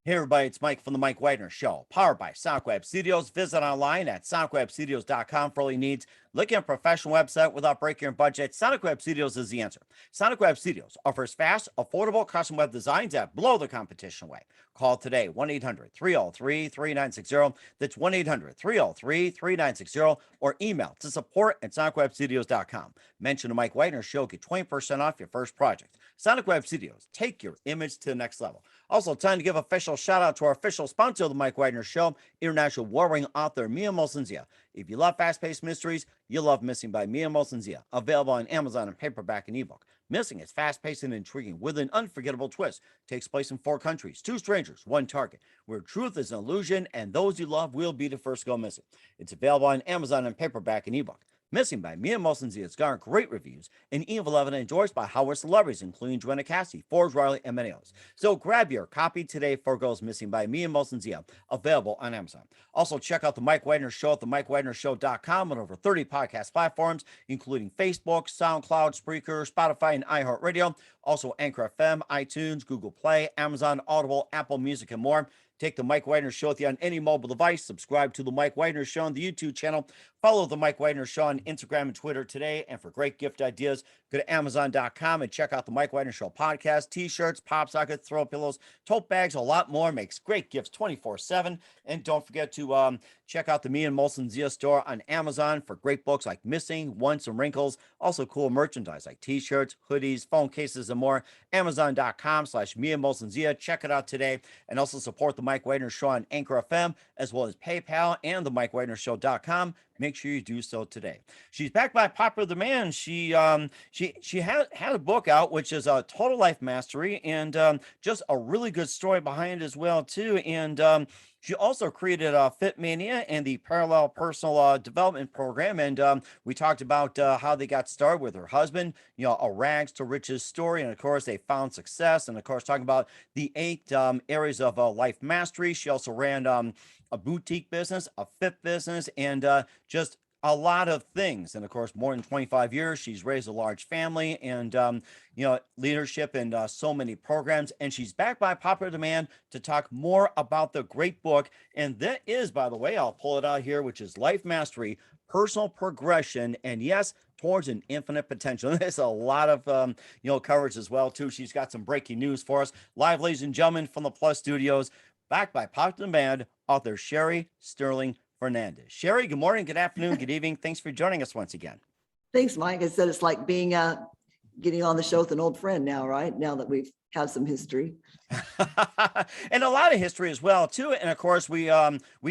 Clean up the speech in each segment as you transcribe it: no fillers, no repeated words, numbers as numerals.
Hey everybody, it's Mike from the Mike Wagner Show, powered by SonicWeb Studios. Visit online at sonicwebstudios.com for all your needs. Looking at a professional website without breaking your budget, SonicWeb Studios is the answer. SonicWeb Studios offers fast, affordable custom web designs that blow the competition away. Call today, 1-800-303-3960. That's 1-800-303-3960, or email to support@sonicwebstudios.com. Mention the Mike Wagner Show, get 20% off your first project. SonicWeb Studios, take your image to the next level. Also, time to give official shout out to our official sponsor of the Mike Wagner Show, international warring author Mia Molson-Zia. If you love fast-paced mysteries, you'll love Missing by Mia Molson-Zia, available on Amazon in paperback and ebook. Missing is fast-paced and intriguing with an unforgettable twist. Takes place in 4 countries, 2 strangers, 1 target, where truth is an illusion and those you love will be the first to go missing. It's available on Amazon in paperback and ebook. Missing by Mia Molson-Zia has garnered great reviews and even endorsed by Howard celebrities, including Joanna Cassidy, Forbes Riley, and many others. So grab your copy today for Girls Missing by Mia Molson-Zia, available on Amazon. Also, check out the Mike Wagner Show at themikewagnershow.com on over 30 podcast platforms, including Facebook, SoundCloud, Spreaker, Spotify, and iHeartRadio. Also, Anchor FM, iTunes, Google Play, Amazon, Audible, Apple Music, and more. Take the Mike Wagner Show with you on any mobile device. Subscribe to the Mike Wagner Show on the YouTube channel. Follow the Mike Wagner Show on Instagram and Twitter today. And for great gift ideas, go to Amazon.com and check out the Mike Wagner Show podcast, t-shirts, pop sockets, throw pillows, tote bags, a lot more. Makes great gifts 24/7. And don't forget to check out the Me and Molson-Zia store on Amazon for great books like Missing, Once, and Wrinkles. Also cool merchandise like t-shirts, hoodies, phone cases, and more. Amazon.com/Me and Molson-Zia. Check it out today. And also support the Mike Wagner Show on Anchor FM, as well as PayPal and the MikeWagnerShow.com. Make sure you do so today. She's back by popular demand. She had a book out, which is a Total Life Mastery, and just a really good story behind it as well too. And she also created Fit Mania and the Parallel Personal Development Program. And we talked about how they got started with her husband, a rags to riches story. And of course, they found success. And of course, talking about the 8 areas of life mastery. She also ran a boutique business, a fit business, and just a lot of things. And of course, more than 25 years, she's raised a large family and, leadership and so many programs. And she's back by popular demand to talk more about the great book. And that is, by the way, I'll pull it out here, which is Life Mastery, Personal Progression, and yes, towards an infinite potential. There's a lot of, coverage as well, too. She's got some breaking news for us. Live, ladies and gentlemen, from the Plus Studios, backed by popular demand, author Sherry Stirling Fernandez. Sherry, good morning, good afternoon, good evening. Thanks for joining us once again. Thanks, Mike. I said it's like being getting on the show with an old friend now, right? Now that we've had some history. And a lot of history as well, too. And of course, we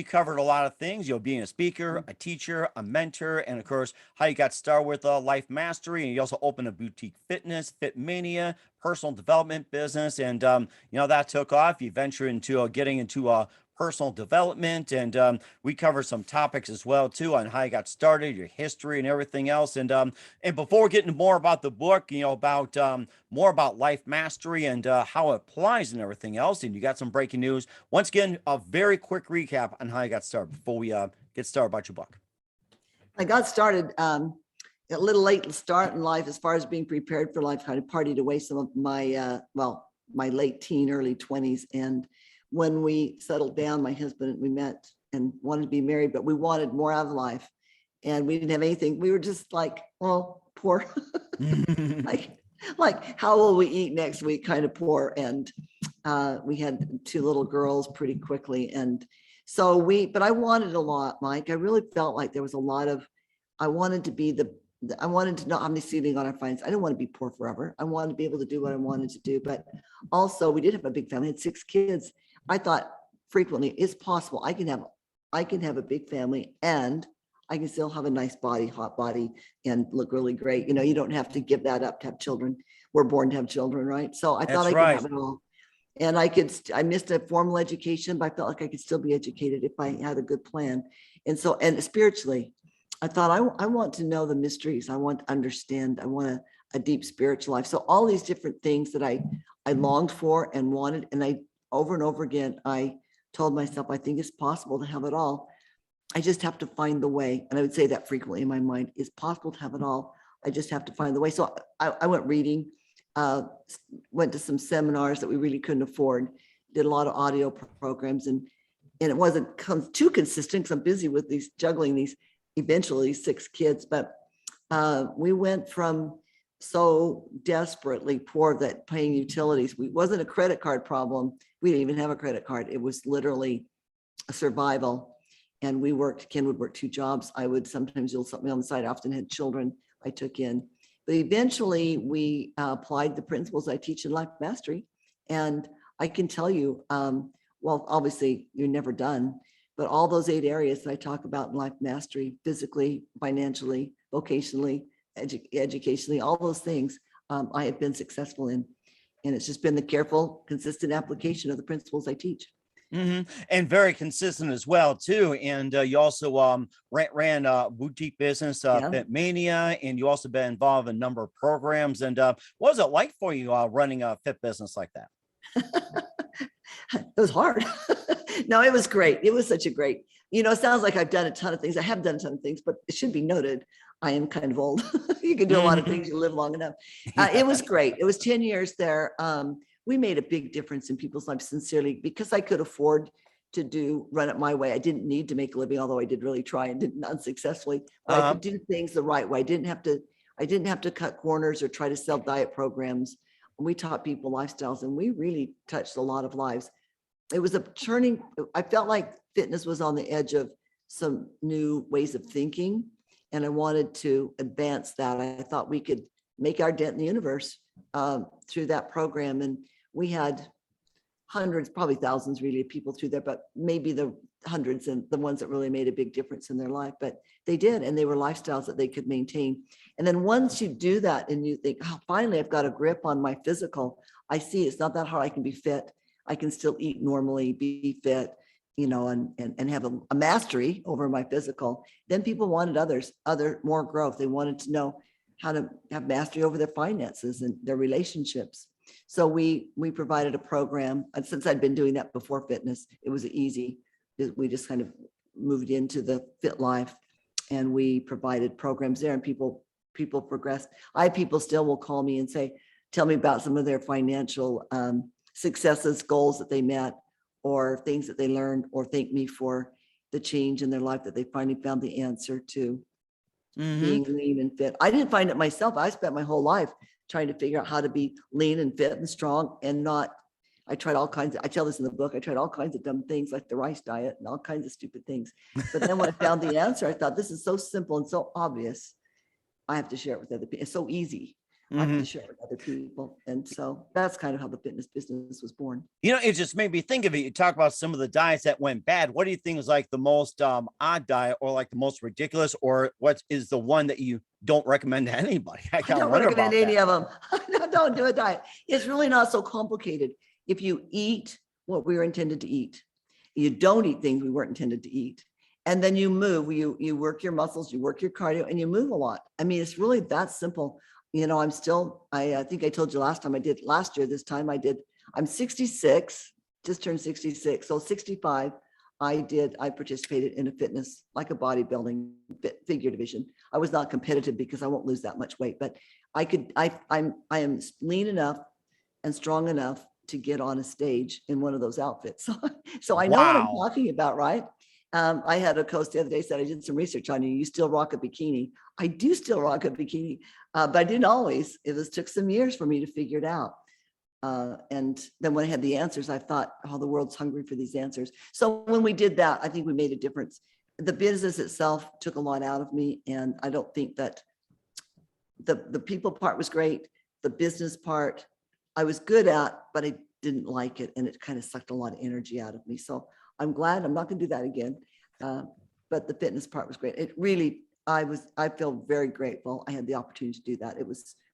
covered a lot of things, being a speaker, a teacher, a mentor, and of course, how you got started with Life Mastery. And you also opened a boutique fitness, Fit Mania, personal development business. And, that took off. You ventured into getting into personal development, and we cover some topics as well too on how you got started, your history, and everything else. And before we get into more about the book, about more about life mastery and how it applies and everything else, and you got some breaking news. Once again, a very quick recap on how you got started before we get started about your book. I got started a little late start in life as far as being prepared for life. Kind of partied away some of my my late teen, early 20s, and when we settled down, my husband and we met and wanted to be married, but we wanted more out of life, and we didn't have anything. We were just like, well, poor, like how will we eat next week? Kind of poor, and we had 2 little girls pretty quickly, and so but I wanted a lot, Mike. I really felt like there was a lot of. I wanted to not have any ceiling on our finances. I didn't want to be poor forever. I wanted to be able to do what I wanted to do, but also we did have a big family. I had 6 kids. I thought frequently it's possible I can have a big family and I can still have a nice body, hot body, and look really great. You don't have to give that up to have children. We're born to have children, right? So I thought I could have it all. And I missed a formal education, but I felt like I could still be educated if I had a good plan. And spiritually, I thought I want to know the mysteries. I want to understand. I want a deep spiritual life. So all these different things that I longed for and wanted, and over and over again, I told myself, I think it's possible to have it all. I just have to find the way. And I would say that frequently in my mind. It's possible to have it all. I just have to find the way. So I went reading, went to some seminars that we really couldn't afford, did a lot of audio programs, and it wasn't too consistent because I'm busy with these juggling these eventually 6 kids. But we went from so desperately poor that paying utilities, it wasn't a credit card problem. We didn't even have a credit card. It was literally a survival. And Ken would work 2 jobs. I would sometimes do something on the side. I often had children I took in. But eventually we applied the principles I teach in Life Mastery. And I can tell you, well, obviously you're never done, but all those 8 areas that I talk about in Life Mastery, physically, financially, vocationally, educationally, all those things I have been successful in. And it's just been the careful, consistent application of the principles I teach. And very consistent as well too. And you also ran a boutique business, Fit Mania, and you also been involved in a number of programs. And what was it like for you running a fit business like that? It was hard. No, it was great. It was such a great, it sounds like I've done a ton of things. I have done a ton of things, but it should be noted, I am kind of old. You can do a lot of things, you live long enough. It was great. It was 10 years there. We made a big difference in people's lives, sincerely, because I could afford to run it my way. I didn't need to make a living, although I did really try and did unsuccessfully, but I could do things the right way. I didn't have to cut corners or try to sell diet programs. We taught people lifestyles, and we really touched a lot of lives. It was a turning. I felt like fitness was on the edge of some new ways of thinking, and I wanted to advance that. I thought we could make our dent in the universe through that program. And we had hundreds, probably thousands really of people through there, but maybe the hundreds and the ones that really made a big difference in their life. But they did, and they were lifestyles that they could maintain. And then once you do that and you think, oh, finally, I've got a grip on my physical, I see it's not that hard. I can be fit. I can still eat normally, be fit, and have a mastery over my physical. Then people wanted more growth. They wanted to know how to have mastery over their finances and their relationships. So we provided a program. And since I'd been doing that before fitness, it was easy. We just kind of moved into the fit life, and we provided programs there, and people progressed. People still will call me and say, tell me about some of their financial successes, goals that they met, or things that they learned, or thank me for the change in their life that they finally found the answer to being lean and fit. I didn't find it myself. I spent my whole life trying to figure out how to be lean and fit and strong, and not, I tried all kinds of, I tell this in the book, I tried all kinds of dumb things like the rice diet and all kinds of stupid things. But then when I found the answer, I thought, this is so simple and so obvious. I have to share it with other people. It's so easy. I have to share it with other people. And so that's kind of how the fitness business was born. It just made me think of it. You talk about some of the diets that went bad. What do you think is like the most odd diet, or like the most ridiculous, or what is the one that you don't recommend to anybody? I don't recommend any of them. Don't do a diet. It's really not so complicated. If you eat what we were intended to eat, you don't eat things we weren't intended to eat, and then you move, you work your muscles, you work your cardio, and you move a lot. I mean, it's really that simple. I think I told you last year, this time I'm 66, just turned 66. So 65, I participated in a fitness, like a bodybuilding figure division. I was not competitive because I won't lose that much weight, but I am lean enough and strong enough to get on a stage in one of those outfits. So I know what I'm talking about, right? I had a coach the other day said, I did some research on you. You still rock a bikini. I do still rock a bikini, but I didn't always. Took some years for me to figure it out. And then when I had the answers, I thought, oh, the world's hungry for these answers. So when we did that, I think we made a difference. The business itself took a lot out of me. And I don't think that the people part was great. The business part I was good at, but I didn't like it. And it kind of sucked a lot of energy out of me. So I'm glad I'm not going to do that again. But the fitness part was great. It really, I feel very grateful. I had the opportunity to do that.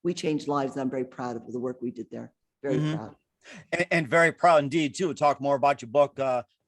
We changed lives, and I'm very proud of the work we did there. Very proud. And very proud indeed too. We'll talk more about your book,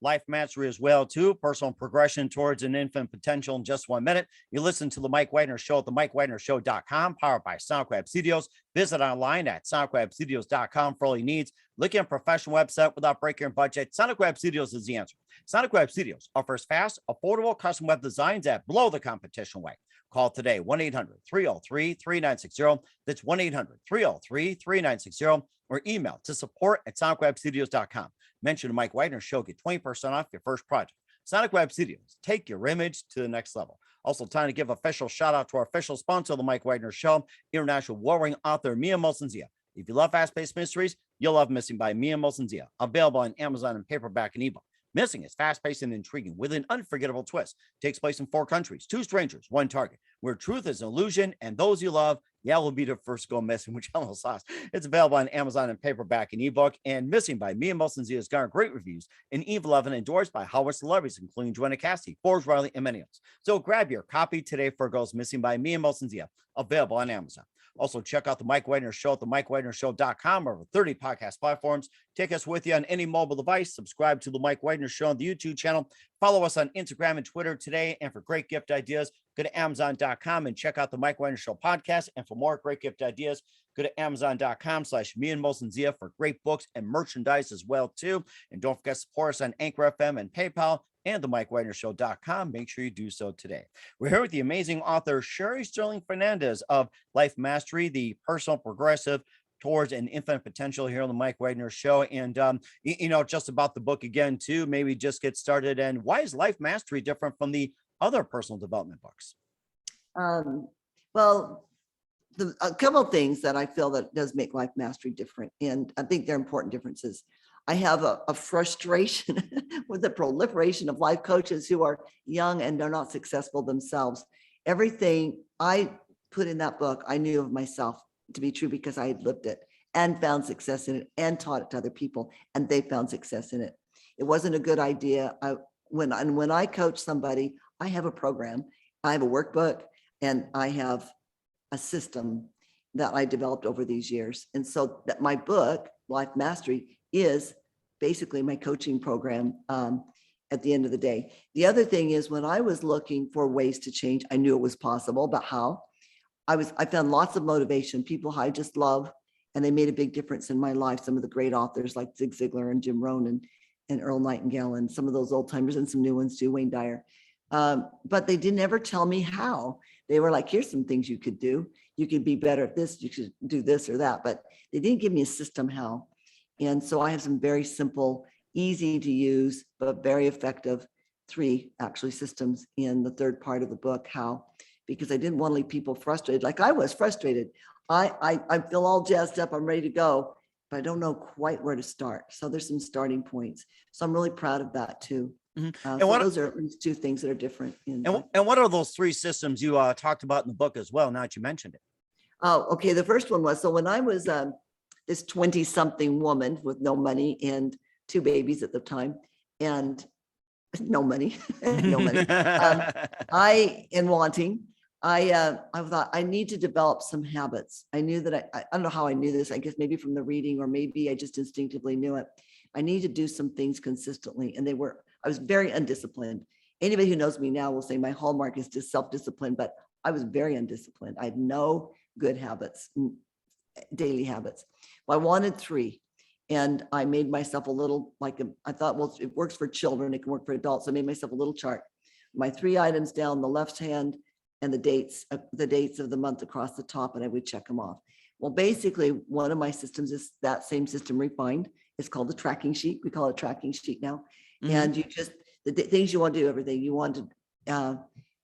Life Mastery, as well too. Personal progression towards an infinite potential in just 1 minute. You listen to the Mike Wagner Show at the MikeWagnerShow.com, powered by SoundCloud Studios. Visit online at sonicwebstudios.com for all your needs. Looking at a professional website without breaking your budget? Sonic Web Studios is the answer. Sonic Web Studios offers fast, affordable custom web designs that blow the competition away. Call today, 1-800-303-3960. That's 1-800-303-3960, or email to support@sonicwebstudios.com. Mention the Mike Wagner Show, get 20% off your first project. Sonic Web Studios, take your image to the next level. Also, time to give official shout out to our official sponsor of the Mike Wagner Show, international warring author Mia Mosensia. If you love fast-paced mysteries, you'll love Missing by Mia Mosensia, available on Amazon in paperback and ebook. Missing is fast-paced and intriguing with an unforgettable twist. Takes place in 4 countries, 2 strangers, 1 target, where truth is an illusion and those you love, will be the first to go missing, which I almost lost. It's available on Amazon in paperback and ebook. And Missing by Mia Mosensia has garnered great reviews and Eve 11 endorsed by Hollywood celebrities, including Joanna Cassidy, Forbes Riley, and many others. So grab your copy today for Girls Missing by Mia Mosensia, available on Amazon. Also, check out the Mike Wagner Show at themikewagnershow.com, over 30 podcast platforms. Take us with you on any mobile device. Subscribe to the Mike Wagner Show on the YouTube channel. Follow us on Instagram and Twitter today. And for great gift ideas, go to Amazon.com and check out the Mike Wagner Show podcast. And for more great gift ideas, go to Amazon.com/Mia Mosensia for great books and merchandise as well, too. And don't forget to support us on Anchor FM and PayPal and the MikeWagnerShow.com. Make sure you do so today. We're here with the amazing author, Sherry Stirling Fernandez of Life Mastery, the personal progressive towards an infinite potential here on the Mike Wagner Show. And, just about the book again, too, maybe just get started. And why is Life Mastery different from the other personal development books? Well, a couple of things that I feel that does make Life Mastery different, and I think they're important differences. I have a frustration with the proliferation of life coaches who are young and they're not successful themselves. Everything I put in that book, I knew of myself to be true because I had lived it and found success in it and taught it to other people, and they found success in it. It wasn't a good idea. When I coach somebody, I have a program, I have a workbook, and I have a system that I developed over these years. And so that my book, Life Mastery, is basically my coaching program at the end of the day. The other thing is, when I was looking for ways to change, I knew it was possible, but how? I found lots of motivation, people I just love, and they made a big difference in my life. Some of the great authors like Zig Ziglar and Jim Rohn and Earl Nightingale, and some of those old timers and some new ones too, Wayne Dyer. But they didn't ever tell me how. They were like, here's some things you could do. You could be better at this. You should do this or that. But they didn't give me a system how. And so I have some very simple, easy to use, but very effective 3 actually systems in the 3rd part of the book, how, because I didn't want to leave people frustrated. Like I was frustrated. I feel all jazzed up. I'm ready to go, but I don't know quite where to start. So there's some starting points. So I'm really proud of that too. Mm-hmm. So those are at least 2 things that are different. And what are those 3 systems you talked about in the book as well, now that you mentioned it? Oh, okay. The first one was, so when I was this 20-something woman with no money and 2 babies at the time, and no money, no money, I thought I need to develop some habits. I knew that I don't know how I knew this. I guess maybe from the reading, or maybe I just instinctively knew it. I need to do some things consistently, and I was very undisciplined. Anybody who knows me now will say my hallmark is just self-discipline, but I was very undisciplined. I had no good habits, daily habits. Well, I wanted 3, and I made myself a little, I thought, well, it works for children, it can work for adults. So I made myself a little chart. My 3 items down the left hand, and the dates of the month across the top, and I would check them off. Well, basically, one of my systems is that same system refined. It's called the tracking sheet. We call it a tracking sheet now. Mm-hmm. And you just, the things you want to do every day. You want to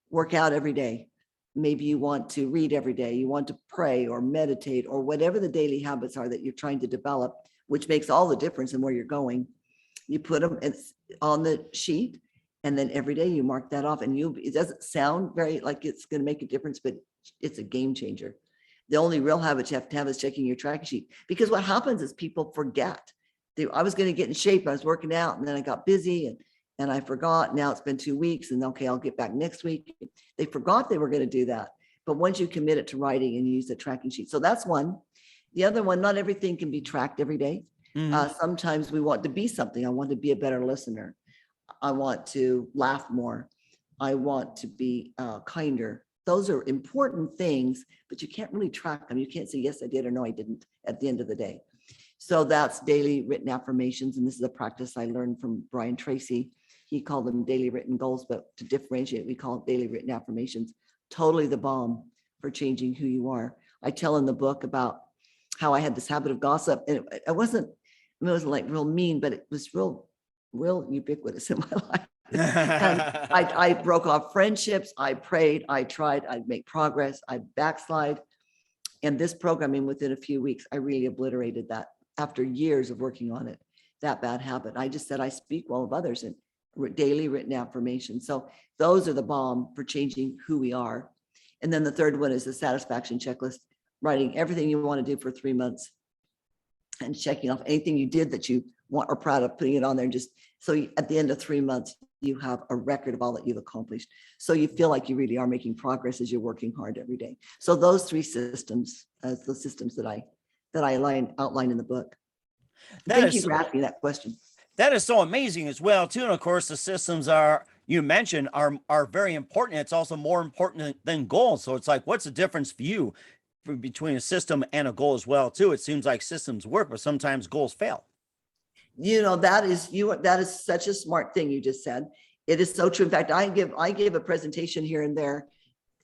work out every day. Maybe you want to read every day. You want to pray or meditate, or whatever the daily habits are that you're trying to develop, which makes all the difference in where you're going. You put them on the sheet, and then every day you mark that off, and it doesn't sound very like it's going to make a difference, but it's a game changer. The only real habit you have to have is checking your tracking sheet, because what happens is people forget. I was going to get in shape. I was working out, and then I got busy and I forgot. Now it's been 2 weeks, and okay, I'll get back next week. They forgot they were going to do that. But once you commit it to writing and you use the tracking sheet. So that's one. The other one, not everything can be tracked every day. Mm-hmm. Sometimes we want to be something. I want to be a better listener. I want to laugh more. I want to be kinder. those are important things, but you can't really track them. You can't say, yes, I did, or no, I didn't at the end of the day. So that's daily written affirmations. And this is a practice I learned from Brian Tracy. He called them daily written goals, but to differentiate, we call it daily written affirmations. Totally the bomb for changing who you are. I tell in the book about how I had this habit of gossip, and it wasn't like real mean, but it was real ubiquitous in my life. And I broke off friendships. I prayed, I tried, I'd make progress, I'd backslide. And this programming, within a few weeks, I really obliterated that after years of working on it, that bad habit. I just said, I speak well of others, and daily written affirmation. So those are the bomb for changing who we are. And then the third one is the satisfaction checklist, writing everything you want to do for 3 months and checking off anything you did that you want or proud of, putting it on there. And just so at the end of 3 months, you have a record of all that you've accomplished. So you feel like you really are making progress as you're working hard every day. So those 3 systems, the systems that I outline in the book. Thank you for asking that question. That is so amazing as well, too. And of course, the systems you mentioned are very important. It's also more important than goals. So it's like, what's the difference for you between a system and a goal as well, too? It seems like systems work, but sometimes goals fail. That is such a smart thing you just said. It is so true. In fact, I give a presentation here and there,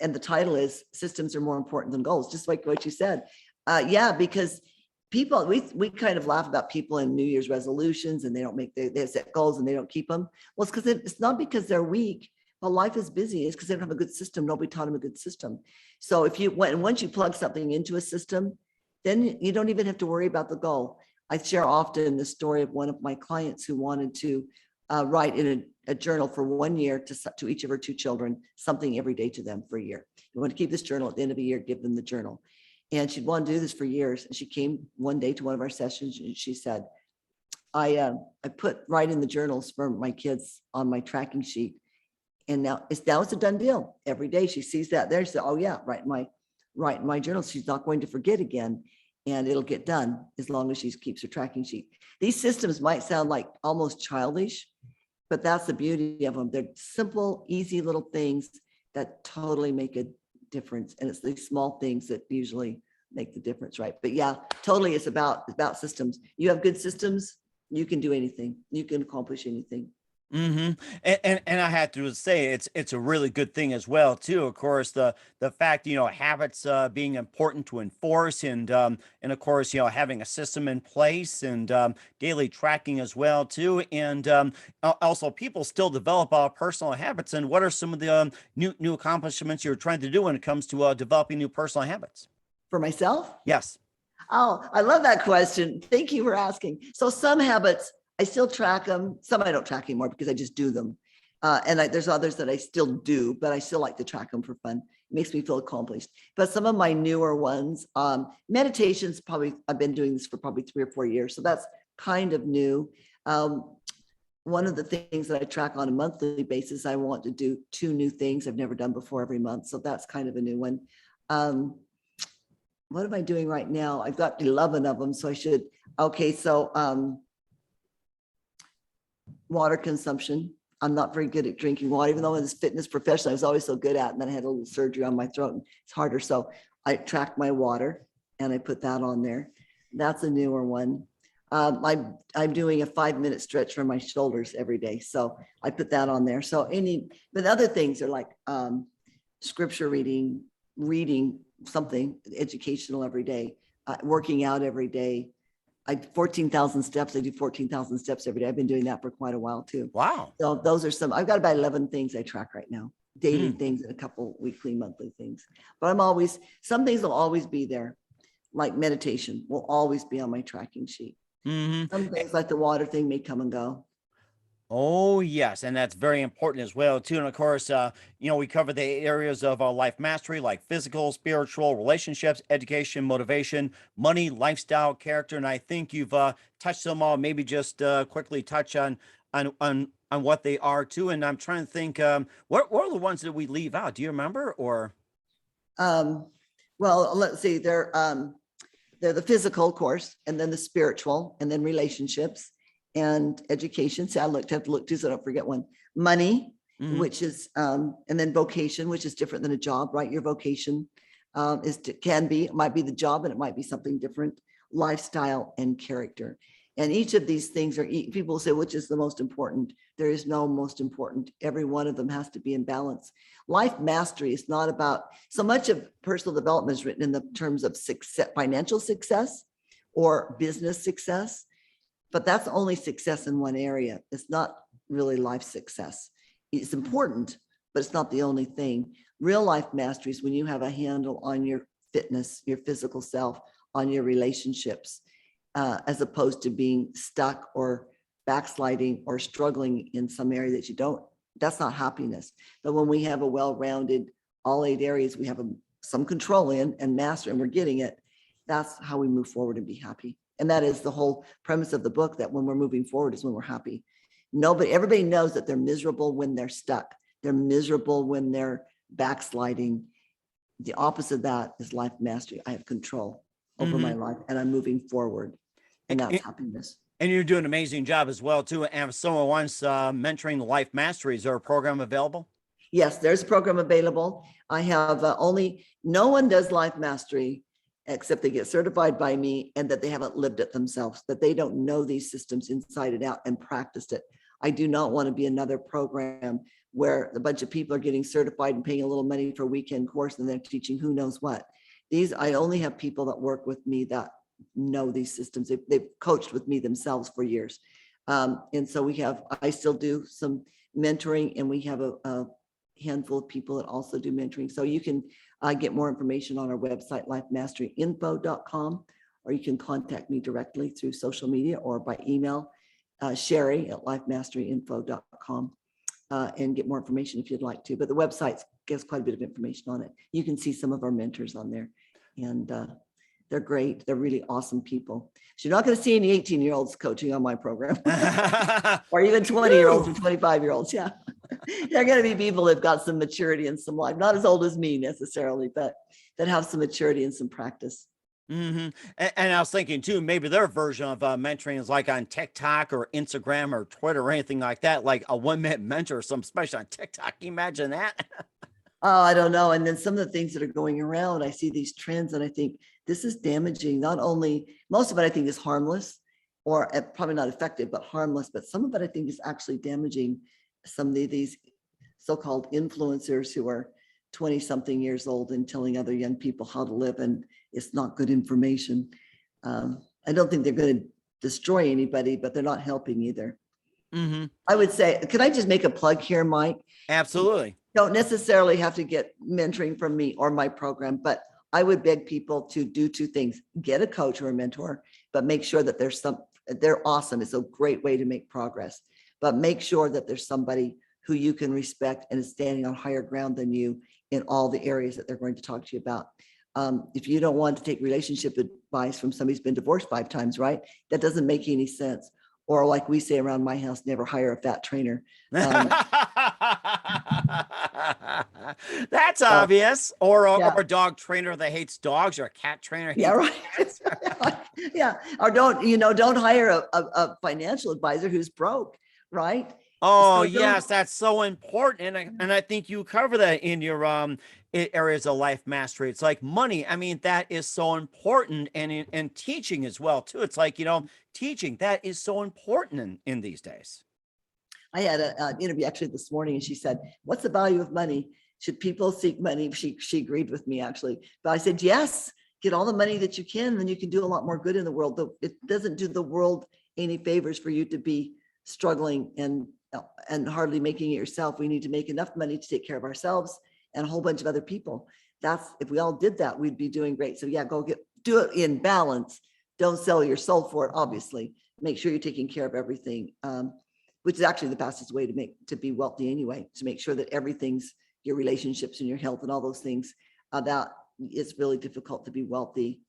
and the title is "Systems Are More Important Than Goals," just like what you said. Because people, we kind of laugh about people in New Year's resolutions, and they set goals and they don't keep them. Well, it's because it's not because they're weak. Well, life is busy. It's because they don't have a good system. Nobody taught them a good system. So once you plug something into a system, then you don't even have to worry about the goal. I share often the story of one of my clients who wanted to write in a journal for 1 year to each of her 2 children, something every day to them for a year. You want to keep this journal at the end of a year, give them the journal. And she'd want to do this for years. And she came one day to one of our sessions and she said, I put right in the journals for my kids on my tracking sheet. And now it's a done deal. Every day she sees that there. She said, oh yeah, write in my journal. She's not going to forget again. And it'll get done as long as she keeps her tracking sheet. These systems might sound like almost childish, but that's the beauty of them. They're simple, easy little things that totally make a difference. And it's these small things that usually make the difference, right? But yeah, totally, it's about systems. You have good systems, you can do anything. You can accomplish anything. Mm-hmm. And I had to say it's a really good thing as well, too. Of course, the fact, habits being important to enforce, and of course, having a system in place, and daily tracking as well, too. And also, people still develop personal habits. And what are some of the new accomplishments you're trying to do when it comes to developing new personal habits? For myself? Yes. Oh, I love that question. Thank you for asking. So some habits, I still track them. Some I don't track anymore because I just do them. There's others that I still do, but I still like to track them for fun. It makes me feel accomplished. But some of my newer ones, meditations, I've been doing this for probably 3 or 4 years. So that's kind of new. One of the things that I track on a monthly basis, I want to do 2 new things I've never done before every month. So that's kind of a new one. What am I doing right now? I've got 11 of them. So I should, okay. So, water consumption. I'm not very good at drinking water, even though I was a fitness professional, I was always so good at it. And then I had a little surgery on my throat and it's harder. So I track my water and I put that on there. That's a newer one. I'm doing a 5-minute stretch for my shoulders every day. So I put that on there. So but other things are like scripture reading something educational every day, working out every day. 14,000 steps. I do 14,000 steps every day. I've been doing that for quite a while too. Wow. So those are I've got about 11 things I track right now, daily things and a couple weekly, monthly things. But some things will always be there. Like meditation will always be on my tracking sheet. Some things like the water thing may come and go. Oh, yes. And that's very important as well, too. And of course, we cover the areas of life mastery, like physical, spiritual, relationships, education, motivation, money, lifestyle, character. And I think you've touched them all. Maybe just quickly touch on what they are, too. And I'm trying to think, what are the ones that we leave out? Do you remember? Or well, let's see. They're the physical, of course, and then the spiritual, and then relationships and education. So I have to look too, so I don't forget one. Money, Mhm. which is, and then vocation, which is different than a job, right? Your vocation it might be the job and it might be something different, lifestyle and character. And each of these things people say, which is the most important? There is no most important. Every one of them has to be in balance. Life mastery is not about so much of personal development is written in the terms of success, financial success or business success, but that's only success in one area. It's not really life success. It's important, but it's not the only thing. Real life mastery is when you have a handle on your fitness, your physical self, on your relationships, as opposed to being stuck or backsliding or struggling in some area that you don't. That's not happiness. But when we have a well-rounded, all 8 areas, we have some control in and master, and we're getting it. That's how we move forward and be happy. And that is the whole premise of the book, that when we're moving forward is when we're happy. Everybody knows that they're miserable when they're stuck. They're miserable when they're backsliding. The opposite of that is life mastery. I have control over my life and I'm moving forward. And that's happiness. And you're doing an amazing job as well, too. And if someone wants mentoring the life mastery, is there a program available? Yes, there's a program available. I have no one does life mastery except they get certified by me and that they haven't lived it themselves, that they don't know these systems inside and out and practiced it. I do not want to be another program where a bunch of people are getting certified and paying a little money for a weekend course and they're teaching who knows what. I only have people that work with me that know these systems. They've coached with me themselves for years. And so I still do some mentoring, and we have a handful of people that also do mentoring. So you can get more information on our website, lifemasteryinfo.com, or you can contact me directly through social media or by email, Sherry at lifemasteryinfo.com, and get more information if you'd like to. But the website gives quite a bit of information on it. You can see some of our mentors on there, and they're great. They're really awesome people. So you're not going to see any 18-year-olds coaching on my program or even 20-year-olds or 25-year-olds. Yeah. They're going to be people that've got some maturity and some life, not as old as me necessarily, but that have some maturity and some practice. Mm-hmm. And I was thinking too, maybe their version of mentoring is like on TikTok or Instagram or Twitter or anything like that, like a 1-minute mentor or something special on TikTok. Can you imagine that? Oh, I don't know. And then some of the things that are going around, I see these trends and I think this is damaging. Not only, most of it I think is harmless or probably not effective, but harmless. But some of it I think is actually damaging some of these so-called influencers who are 20 something years old and telling other young people how to live. And it's not good information. I don't think they're going to destroy anybody, but they're not helping either. Mm-hmm. I would say, could I just make a plug here, Mike? Absolutely. Don't necessarily have to get mentoring from me or my program, but I would beg people to do 2 things: get a coach or a mentor, but make sure that they're awesome. It's a great way to make progress, but make sure that there's somebody who you can respect and is standing on higher ground than you in all the areas that they're going to talk to you about. If you don't want to take relationship advice from somebody who's been divorced 5 times, right? That doesn't make any sense. Or like we say around my house, never hire a fat trainer. That's obvious. Or Yeah. a dog trainer that hates dogs, or a cat trainer. Yeah, right. Yeah. Or don't hire a financial advisor who's broke, right? Oh, So yes, that's so important. And I think you cover that in your areas of life mastery. It's like money. I mean, that is so important, and in teaching as well, too. It's like, teaching, that is so important in these days. I had an interview actually this morning, and she said, "What's the value of money? Should people seek money?" She agreed with me, actually. But I said, yes, get all the money that you can, then you can do a lot more good in the world. It doesn't do the world any favors for you to be struggling and hardly making it yourself. We need to make enough money to take care of ourselves and a whole bunch of other people. If we all did that, we'd be doing great. So yeah, do it in balance. Don't sell your soul for it, obviously. Make sure you're taking care of everything, which is actually the fastest way to be wealthy anyway, to make sure that everything's your relationships and your health and all those things. That it's really difficult to be wealthy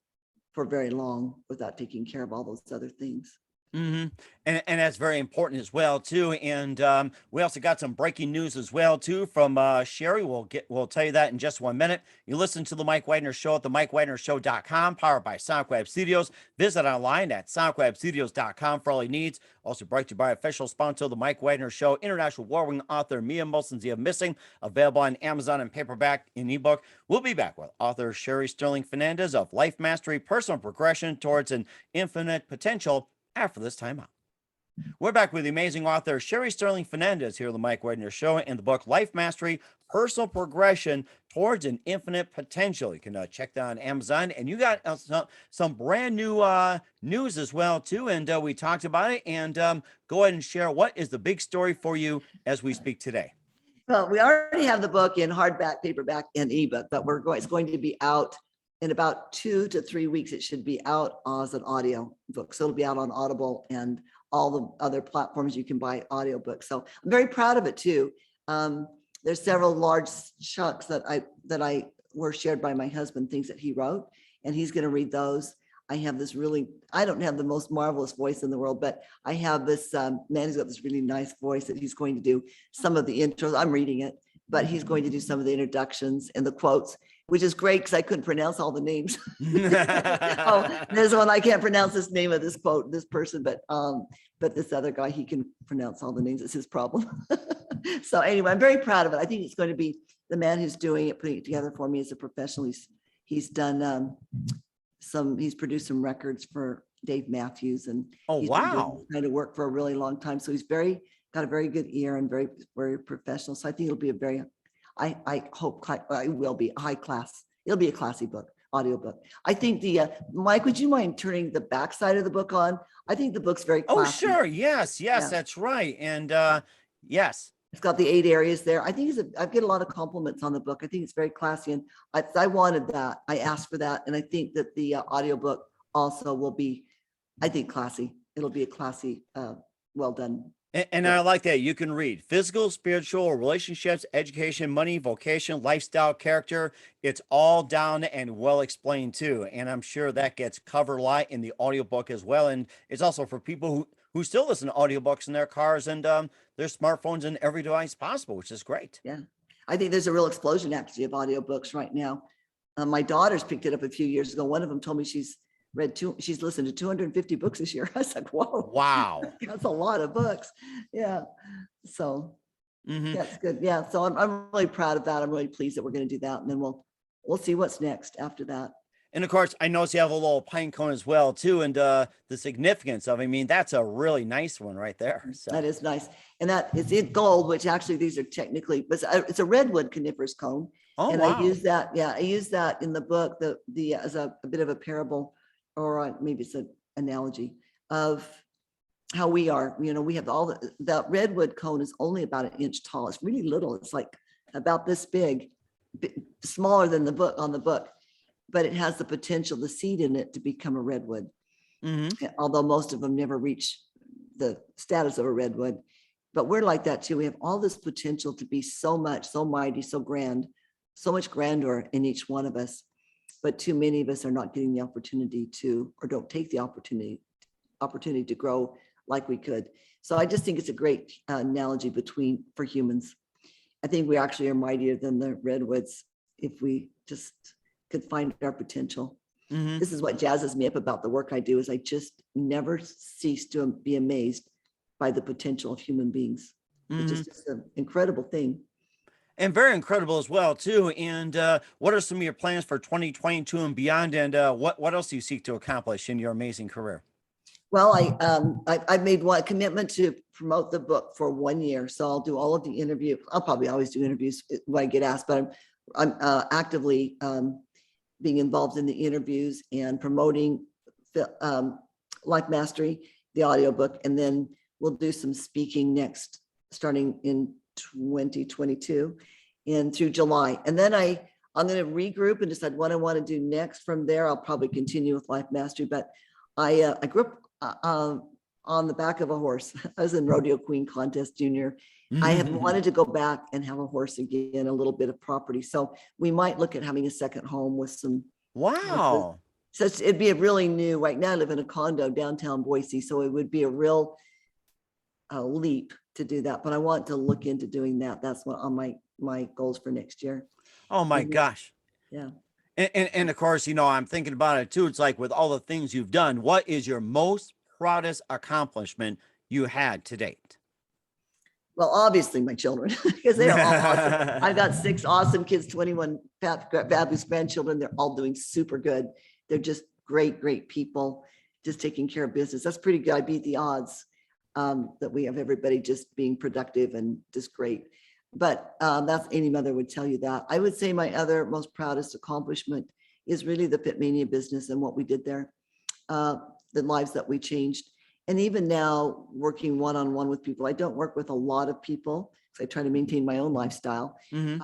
for very long without taking care of all those other things. Mm-hmm. And that's very important as well too. And we also got some breaking news as well too from Sherry. We'll tell you that in just 1 minute. You listen to the Mike Wagner Show at the MikeWagnerShow.com, powered by Sonic Web Studios. Visit online at SonicWebStudios.com for all your needs. Also brought to you by official sponsor of the Mike Wagner Show, international award-winning author Mia Molson's The Missing, available on Amazon and paperback and ebook. We'll be back with author Sherry Stirling Fernandez of Life Mastery: Personal Progression Towards an Infinite Potential after this time out. We're back with the amazing author Sherry Stirling Fernandez here on the Mike Wagner Show and the book Life Mastery: Personal Progression Towards an Infinite Potential. You can check that on Amazon, and you got some brand new news as well too. And we talked about it. And go ahead and share, what is the big story for you as we speak today? Well, we already have the book in hardback, paperback, and ebook, but it's going to be out in about 2 to 3 weeks. It should be out as an audio book. So it'll be out on Audible and all the other platforms you can buy audiobooks. So I'm very proud of it too. There's several large chunks that I were shared by my husband, things that he wrote, and he's going to read those. I have this I don't have the most marvelous voice in the world, but I have this man who's got this really nice voice that he's going to do some of the intros. I'm reading it, but he's going to do some of the introductions and the quotes, which is great because I couldn't pronounce all the names. Oh, there's one, I can't pronounce this name of this quote, this person, but this other guy, he can pronounce all the names. It's his problem. So anyway, I'm very proud of it. I think it's going to be the man who's doing it, putting it together for me as a professional. He's done he's produced some records for Dave Matthews, and he's been doing kind of work for a really long time. So he's got a very good ear and very, very professional. So I think it'll be I hope it will be high class. It'll be a classy book, audiobook. I think Mike, would you mind turning the back side of the book on? I think the book's very classy. Oh, sure. Yes, yeah. That's right. And yes. It's got the 8 areas there. I think I get a lot of compliments on the book. I think it's very classy, and I wanted that. I asked for that, and I think that the audiobook also will be, I think, classy. It'll be a classy, well done. And I like that. You can read physical, spiritual, relationships, education, money, vocation, lifestyle, character. It's all down and well explained too. And I'm sure that gets covered a lot in the audiobook as well. And it's also for people who still listen to audiobooks in their cars and their smartphones and every device possible, which is great. Yeah. I think there's a real explosion actually of audiobooks right now. My daughter's picked it up a few years ago. One of them told me she's listened to 250 books this year. I was like, whoa. Wow. That's a lot of books. Yeah. So that's good. Yeah. So I'm really proud of that. I'm really pleased that we're going to do that. And then we'll see what's next after that. And of course, I noticed you have a little pine cone as well too. And the significance of, I mean, that's a really nice one right there. So. That is nice. And that is in gold, which actually these are technically, but it's a redwood coniferous cone. Oh, and wow. I use that. Yeah. I use that in the book, as a bit of a parable, or maybe it's an analogy of how we are. You know, we have that redwood cone is only about 1 inch tall. It's really little. It's like about this big, smaller than the book, but it has the potential, the seed in it, to become a redwood. Mm-hmm. Although most of them never reach the status of a redwood, but we're like that too. We have all this potential to be so mighty, so grand, so much grandeur in each one of us. But too many of us are not getting the opportunity to, or don't take the opportunity to grow like we could. So I just think it's a great analogy for humans. I think we actually are mightier than the redwoods if we just could find our potential. Mm-hmm. This is what jazzes me up about the work I do, is I just never cease to be amazed by the potential of human beings. Mm-hmm. It's just an incredible thing. And very incredible as well too. And what are some of your plans for 2022 and beyond? And what else do you seek to accomplish in your amazing career? Well, I've made one commitment to promote the book for 1 year. So I'll do all of the interviews. I'll probably always do interviews when I get asked, but I'm actively being involved in the interviews and promoting Life Mastery, the audiobook. And then we'll do some speaking starting in 2022 and through July. And then I'm going to regroup and decide what I want to do next. From there, I'll probably continue with Life Mastery. But I grew up on the back of a horse. I was in Rodeo Queen Contest Junior. Mm-hmm. I have wanted to go back and have a horse again, a little bit of property. So we might look at having a second home with some. Wow. So it'd be a really new, right now I live in a condo downtown Boise. So it would be a real leap to do that, but I want to look into doing that. That's what on my goals for next year. Oh my Mhm. gosh. Yeah. And of course, you know, I'm thinking about it too. It's like with all the things you've done, what is your most proudest accomplishment you had to date? Well, obviously my children, because they are all awesome. I've got 6 awesome kids, 21 fabulous grandchildren. They're all doing super good. They're just great, great people, just taking care of business. That's pretty good. I beat the odds that we have everybody just being productive and just great. But that's any mother would tell you that. I would say my other most proudest accomplishment is really the Pitmania business and what we did there, the lives that we changed. And even now, working one-on-one with people, I don't work with a lot of people because I try to maintain my own lifestyle. Hmm.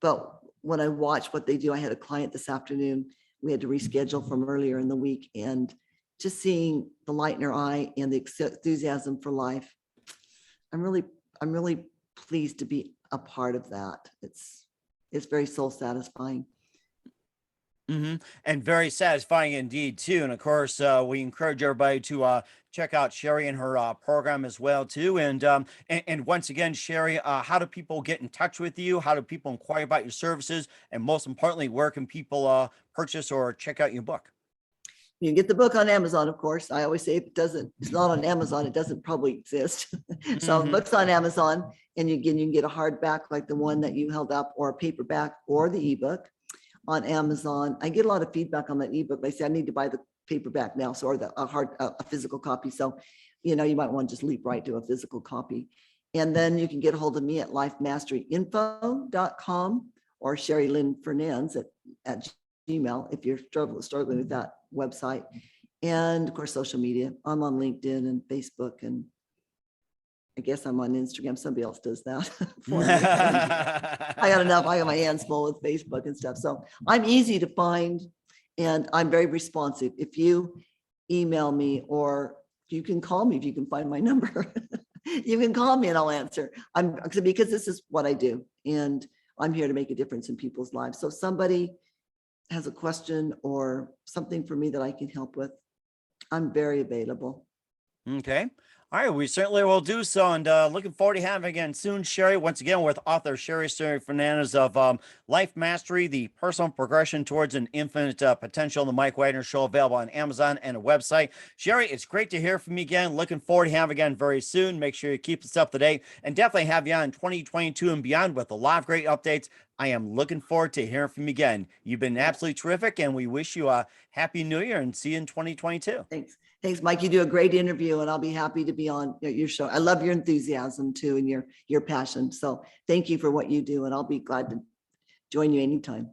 But when I watch what they do, I had a client this afternoon. We had to reschedule from earlier in the week, and just seeing the light in her eye and the enthusiasm for life, I'm really pleased to be a part of that. It's very soul satisfying. Hmm. And very satisfying indeed too. And of course, we encourage everybody to check out Sherry and her program as well too. And once again, Sherry, how do people get in touch with you? How do people inquire about your services? And most importantly, where can people purchase or check out your book? You can get the book on Amazon, of course. I always say if it's not on Amazon, it doesn't probably exist. So the Hmm. book's on Amazon, and you can get a hardback like the one that you held up, or a paperback, or the ebook on Amazon. I get a lot of feedback on that ebook. They say I need to buy the paperback now, so or a physical copy. So, you might want to just leap right to a physical copy. And then you can get a hold of me at lifemasteryinfo.com or Sherry Lynn Fernandez at Gmail if you're struggling with that website. And of course, social media. I'm on LinkedIn and Facebook, and I guess I'm on Instagram. Somebody else does that for me. I got enough. I got my hands full with Facebook and stuff. So I'm easy to find, and I'm very responsive. If you email me, or you can call me if you can find my number. You can call me and I'll answer. Because this is what I do, and I'm here to make a difference in people's lives. So if somebody has a question or something for me that I can help with, I'm very available. Okay. All right. We certainly will do so. And looking forward to having again soon, Sherry, once again with author Sherry Stirling Fernandez of Life Mastery, the personal progression towards an infinite potential. The Mike Wagner Show, available on Amazon and a website. Sherry, it's great to hear from you again. Looking forward to having again very soon. Make sure you keep us up to date, and definitely have you on 2022 and beyond with a lot of great updates. I am looking forward to hearing from you again. You've been absolutely terrific, and we wish you a happy new year and see you in 2022. Thanks. Thanks, Mike. You do a great interview, and I'll be happy to be on your show. I love your enthusiasm too, and your passion. So thank you for what you do, and I'll be glad to join you anytime.